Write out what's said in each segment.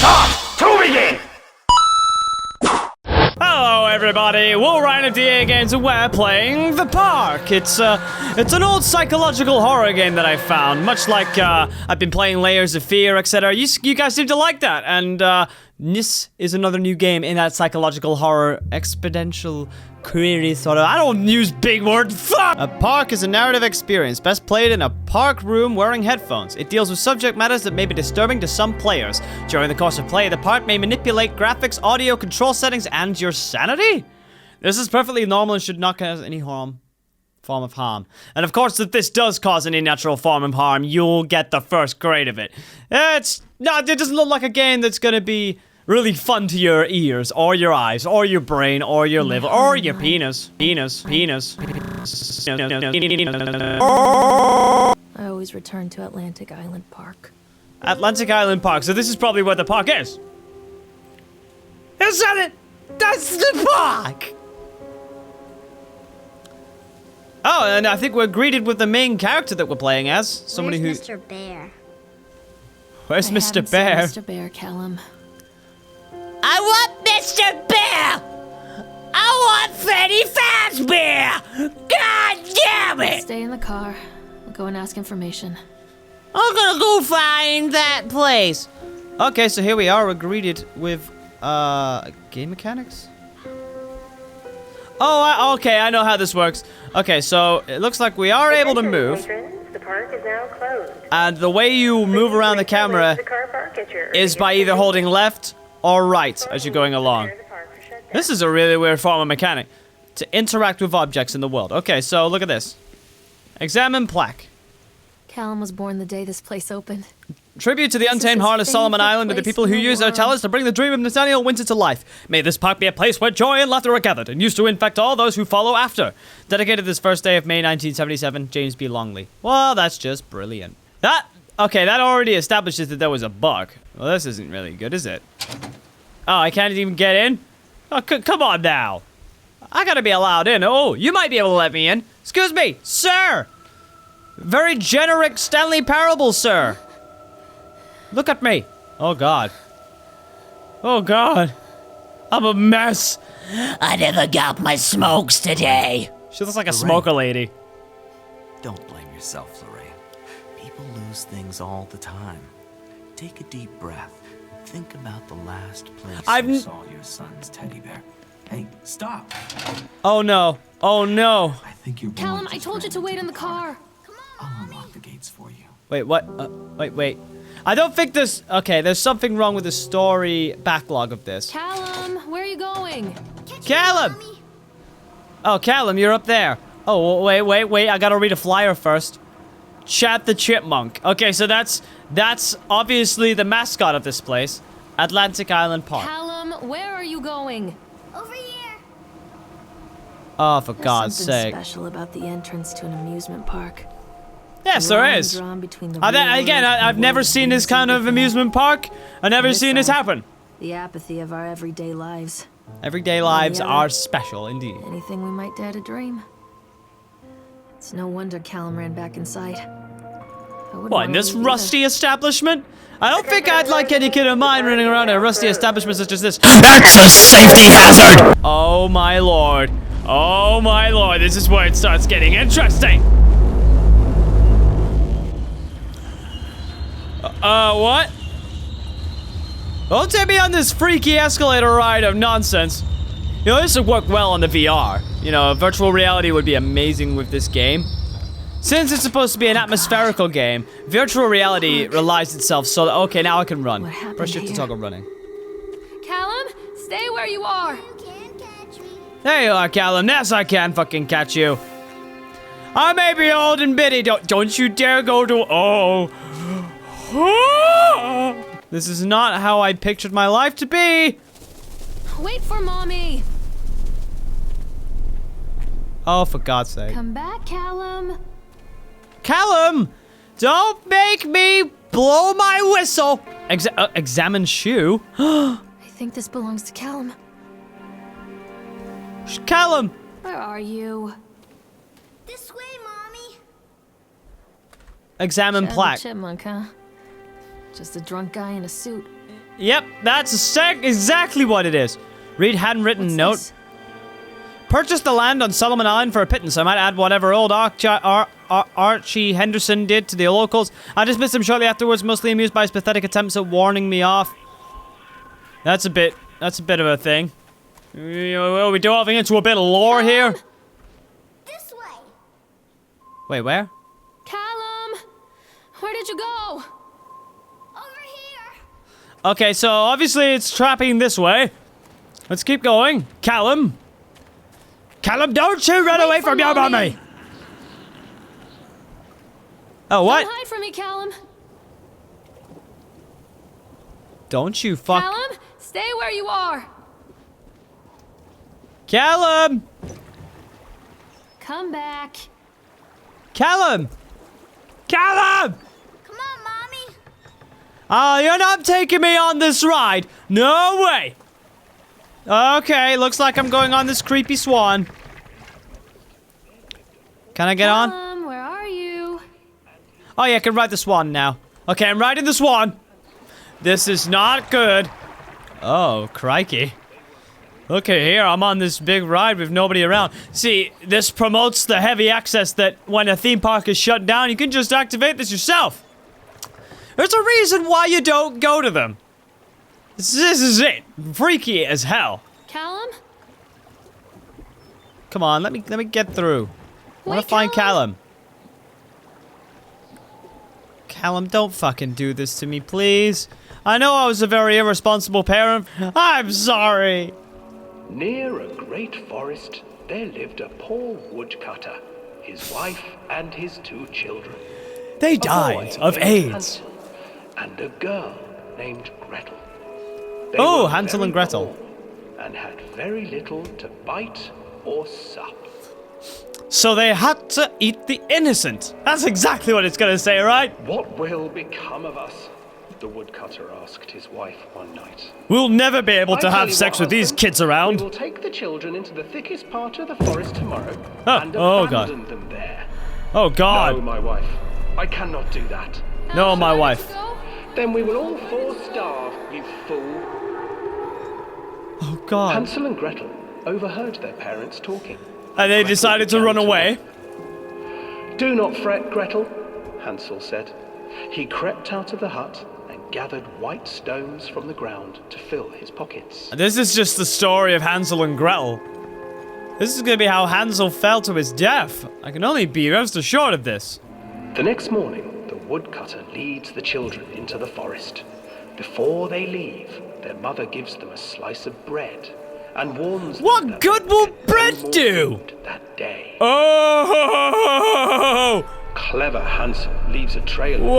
Start to begin! Hello everybody, we're Ryan of DAGames and we're playing The Park. It's an old psychological horror game that I found, much like I've been playing Layers of Fear, etc. You guys seem to like that, and this is another new game in that psychological horror exponential query sort of. I don't use big words. Fuck! A park is a narrative experience best played in a park room wearing headphones. It deals with subject matters that may be disturbing to some players. During the course of play, the park may manipulate graphics, audio, control settings, and your sanity. This is perfectly normal and should not cause any form of harm. And of course, if this does cause any natural form of harm, you'll get the first grade of it. It doesn't look like a game that's gonna be really fun to your ears, or your eyes, or your brain, or your liver, or your penis. I always return to Atlantic Island Park. Atlantic Island Park, so this is probably what the park is. Is that it? That's the park! Oh, and I think we're greeted with the main character that we're playing as. Somebody Where's Mr. Bear? Where's Mr. Bear? Mr. Bear, Callum. I want Mr. Bear! I want Freddy FAZBEEAR! God damn it! Stay in the car. We'll go and ask information. I'm gonna go find that place. Okay, so here we are. We're greeted with, game mechanics? Oh, okay, I know how this works. Okay, so it looks like we are able to move. The park is now closed. And the way you move around the camera is by either holding left or right as you're going along. This is a really weird form of mechanic. To interact with objects in the world. Okay, so look at this. Examine plaque. Callum was born the day this place opened. Tribute to the untamed heart of Solomon Island and the people who use their talents to bring the dream of Nathaniel Winter to life. May this park be a place where joy and laughter are gathered and used to infect all those who follow after. Dedicated this first day of May 1977, James B. Longley. Well, that's just brilliant. Okay, that already establishes that there was a bug. Well, this isn't really good, is it? Oh, I can't even get in? Oh, come on now. I gotta be allowed in. Oh, you might be able to let me in. Excuse me, sir. Very generic Stanley Parable, sir. Look at me. Oh, God. Oh, God. I'm a mess. I never got my smokes today. She looks like a smoker lady. Don't blame yourself, Lorraine. People lose things all the time. Take a deep breath and think about the last place you saw your son's teddy bear. Hey, stop! Oh no! Oh no! I think you're Callum, I told you to wait in the car. I'll unlock the gates for you. Wait, what? Wait. I don't think this. Okay, there's something wrong with the story backlog of this. Callum, where are you going? Callum! Oh, Callum, you're up there. Oh, wait. I gotta read a flyer first. Chat the Chipmunk. Okay, so that's obviously the mascot of this place. Atlantic Island Park. Callum, where are you going? Over here. Oh, for God's There's something sake. special about the entrance to an amusement park. Yes, there is. I've never seen this kind of amusement park. I've never seen this happen. The apathy of our everyday lives. Everyday lives are special, indeed. Anything we might dare to dream. It's no wonder Callum ran back inside. What, in this rusty establishment? I don't think I'd like any kid of mine running around a rusty establishment such as this. That's a safety hazard! Oh my lord. Oh my lord, this is where it starts getting interesting. What? Don't take me on this freaky escalator ride of nonsense. You know, this would work well on the VR. You know, virtual reality would be amazing with this game. Since it's supposed to be an atmospherical game, virtual reality relies itself so that, okay, now I can run. Press shift to toggle running. Callum, stay where you are. You can't catch me. There you are, Callum. Yes, I can fucking catch you. I may be old and bitty. Don't you dare go to. Oh. This is not how I pictured my life to be. Wait for mommy. Oh, for God's sake. Come back, Callum. Callum, don't make me blow my whistle. Examine shoe. I think this belongs to Callum. Callum. Where are you? This way, Mommy. Examine plaque. Chipmunk, huh? Just a drunk guy in a suit. Yep, that's exactly what it is. Read handwritten note. This? Purchased the land on Solomon Island for a pittance. I might add whatever old Archie Henderson did to the locals. I dismissed him shortly afterwards, mostly amused by his pathetic attempts at warning me off. That's a bit of a thing. Are we delving into a bit of lore here? This way. Wait, where? Callum! Where did you go? Over here. Okay, so obviously it's trapping this way. Let's keep going. Callum! Callum, don't you run away from your mommy! Oh, what? Don't hide from me, Callum. Don't you fuck... Callum, stay where you are. Callum! Come back. Callum! Callum! Come on, Mommy. Oh, you're not taking me on this ride. No way. Okay, looks like I'm going on this creepy swan. Can I get on? Callum, where are you? Oh yeah, I can ride the swan now. Okay, I'm riding the swan. This is not good. Oh, crikey. Okay, here, I'm on this big ride with nobody around. See, this promotes the heavy access that when a theme park is shut down, you can just activate this yourself. There's a reason why you don't go to them. This is it. Freaky as hell. Callum? Come on, let me get through. I wanna Wait, find Callum. Callum. Callum, don't fucking do this to me, please. I know I was a very irresponsible parent. I'm sorry. Near a great forest, there lived a poor woodcutter, his wife and his 2 children. They A died boy of named AIDS. Hansel and a girl named Gretel. They Oh, were Hansel very and Gretel. poor and had very little to bite or sup. So they had to eat the innocent. That's exactly what it's gonna say, right? What will become of us? The woodcutter asked his wife one night. We'll never be able I to tell have you sex what, with these husband, kids around. We will take the children into the thickest part of the forest tomorrow and Oh, God. abandon them there. Oh, No, God. my wife. I cannot do that. No, my Where did wife. you go? Then we will all 4 starve, you fool. Oh, God. Hansel and Gretel overheard their parents talking. And they Gretel decided to began run away. Do not fret, Gretel, Hansel said. He crept out of the hut and gathered white stones from the ground to fill his pockets. This is just the story of Hansel and Gretel. This is gonna be how Hansel fell to his death. I can only be rest assured of this. The next morning, the woodcutter leads the children into the forest. Before they leave, their mother gives them a slice of bread and warns them What that good they will get no bread more do? food that day. Oh! Clever Hansel leaves a trail of Whoa!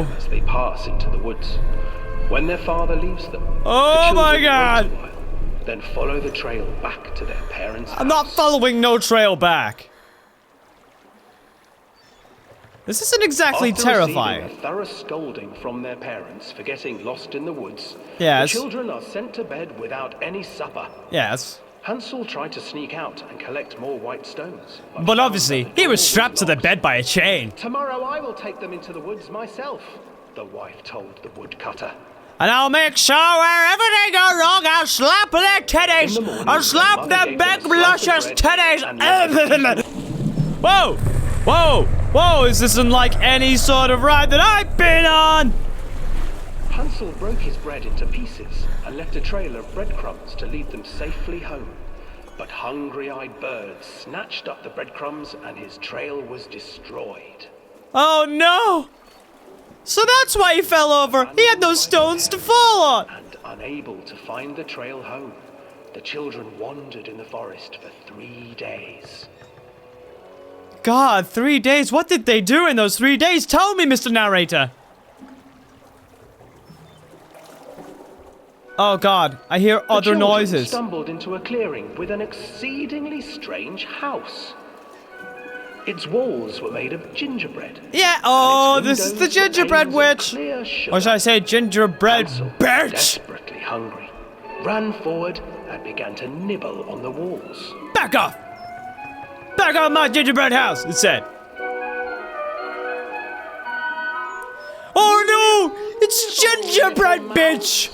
white stones behind them as they pass into the woods. When their father leaves them, Oh the my children God! wait a while, then follow the trail back to their parents' I'm not house. following no trail back. This isn't exactly After terrifying. receiving a thorough scolding from their parents for getting lost in the woods, Yes. the children are sent to bed without any supper. Yes. Hansel tried to sneak out and collect more white stones. But found obviously, that the he was door strapped to the locked. bed by a chain. Tomorrow I will take them into the woods myself, the wife told the woodcutter. And I'll make sure wherever they go wrong, I'll slap their In the titties. morning, I'll slap their their mother big, gave them a slice of luscious bread and let them titties. Whoa! Whoa! Whoa! Is this unlike any sort of ride that I've been on? Hansel broke his bread into pieces and left a trail of breadcrumbs to lead them safely home. But hungry-eyed birds snatched up the breadcrumbs and his trail was destroyed. Oh no! So that's why he fell over. He had no stones to fall on. And unable to find the trail home, the children wandered in the forest for 3 days. God, 3 days. What did they do in those 3 days? Tell me, Mr. Narrator. Oh God, I hear The other children noises. stumbled into a clearing with an exceedingly strange house. Its walls were made of gingerbread. Yeah, oh, and this its is the windows were gingerbread panes of witch. clear sugar. Or should I say gingerbread Hansel, bitch? desperately hungry, ran forward and began to nibble on the walls. Back off! Back off my gingerbread house, it said. Oh no! It's gingerbread, bitch!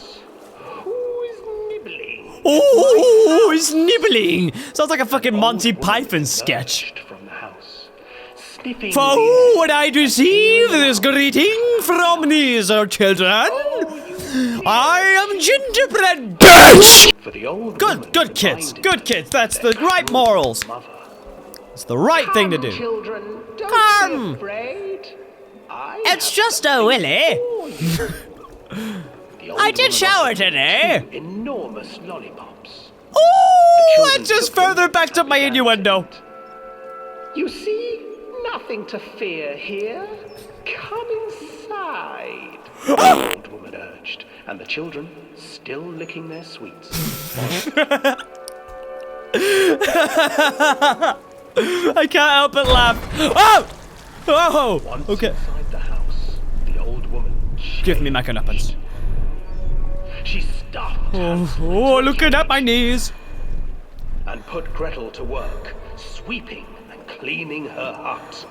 Who's nibbling? Oh, he's nibbling! Sounds like a fucking Monty Python sketch. Emerged from the house, sniffing For the who air. would I receive this greeting from these children? I am gingerbread, bitch! For the old Good, woman good kids, reminded good kids. That's their the right cruel morals. mother. It's the right thing to do. Children, don't Come. be afraid. It's just a Willy. I did shower today. Enormous lollipops. Oh, that just further backed up my innuendo. You see, nothing to fear here. Come inside. The old woman urged, and the children, still licking their sweets. I can't help but laugh. Oh! Oh! Once Okay. inside the house, the old woman Give me my canapins. She stuffed Oh, looking at my knees. and put Gretel to work, sweeping and cleaning her hut.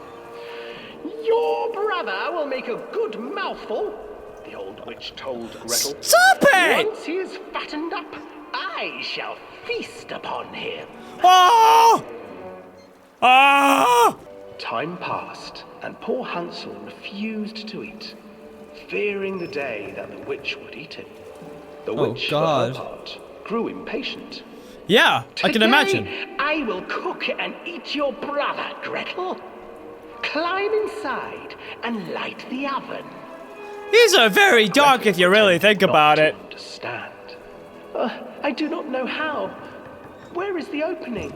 Your brother will make a good mouthful, the old witch told Gretel. Stop it! Once he is fattened up, I shall feast upon him. Oh! Ah! Time passed, and poor Hansel refused to eat, fearing the day that the witch would eat him. The witch, God. for her part, grew impatient. Yeah, I can imagine. Today, I will cook and eat your brother, Gretel. Climb inside and light the oven. These are very dark if you really think about it. Understand? I do not know how. Where is the opening?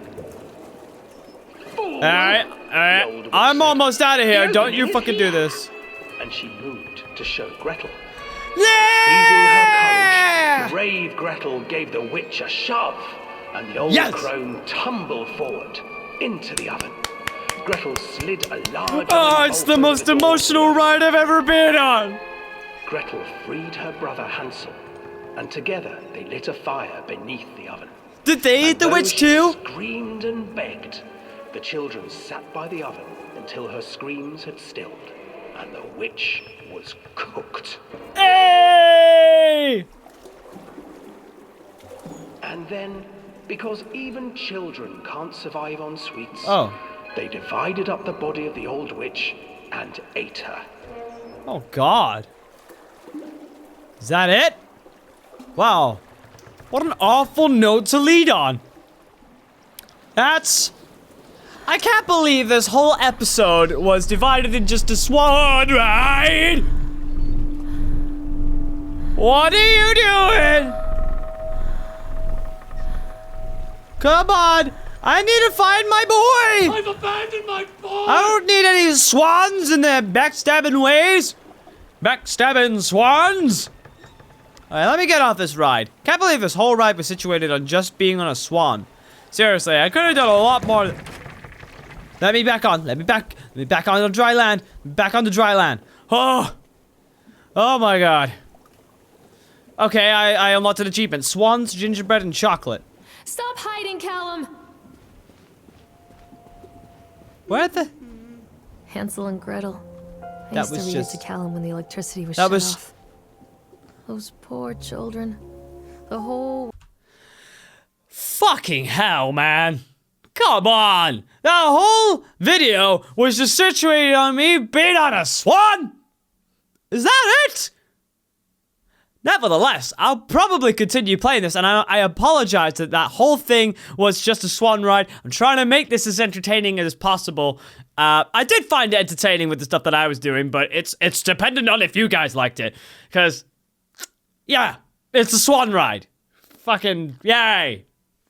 Fool! Alright, The old witch I'm said. almost out of here. The Don't you opening is fucking do here. this. And she moved to show Gretel. Yeah! Seizing her courage, brave Gretel gave the witch a shove, and the old Yes! crone tumbled forward into the oven. Gretel slid a large Oh, iron it's bolt the over most door emotional ride I've ever been on. Gretel freed her brother Hansel, and together they lit a fire beneath the oven. Did they eat the Though witch she too? screamed and begged, the children sat by the oven until her screams had stilled, and the witch was cooked. Hey! And then, because even children can't survive on sweets, they divided up the body of the old witch and ate her. Oh, God. Is that it? Wow. What an awful note to lead on. That's... I can't believe this whole episode was divided in just a swan ride. What are you doing? Come on. I need to find my boy. I've abandoned my boy! I don't need any swans in their backstabbing ways. Backstabbing swans. Alright, let me get off this ride. Can't believe this whole ride was situated on just being on a swan. Seriously, I could have done a lot more. Let me back on. Let me back on the dry land. Back on the dry land. Oh. Oh my God. Okay, I unlocked an achievement. Swans, gingerbread, and chocolate. Stop hiding, Callum! Where the... Hansel and Gretel. I That used was to read just- it to Callum when the electricity was That shut was- off. Those poor children. The whole... Fucking hell, man. Come on. That whole video was just situated on me being on a swan? Is that it? Nevertheless, I'll probably continue playing this, and I apologize that that whole thing was just a swan ride. I'm trying to make this as entertaining as possible. I did find it entertaining with the stuff that I was doing, but it's dependent on if you guys liked it. Because, yeah, it's a swan ride. Fucking, yay.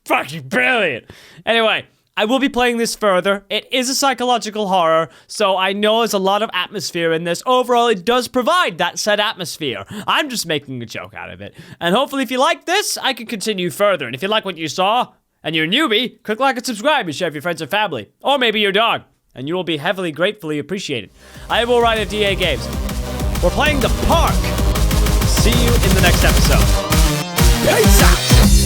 Fucking brilliant. Anyway, I will be playing this further. It is a psychological horror, so I know there's a lot of atmosphere in this. Overall, it does provide that said atmosphere. I'm just making a joke out of it. And hopefully if you like this, I can continue further. And if you like what you saw, and you're a newbie, click like and subscribe and share with your friends and family. Or maybe your dog. And you will be heavily, gratefully appreciated. I will write at DAGames. We're playing the park. See you in the next episode. Peace out.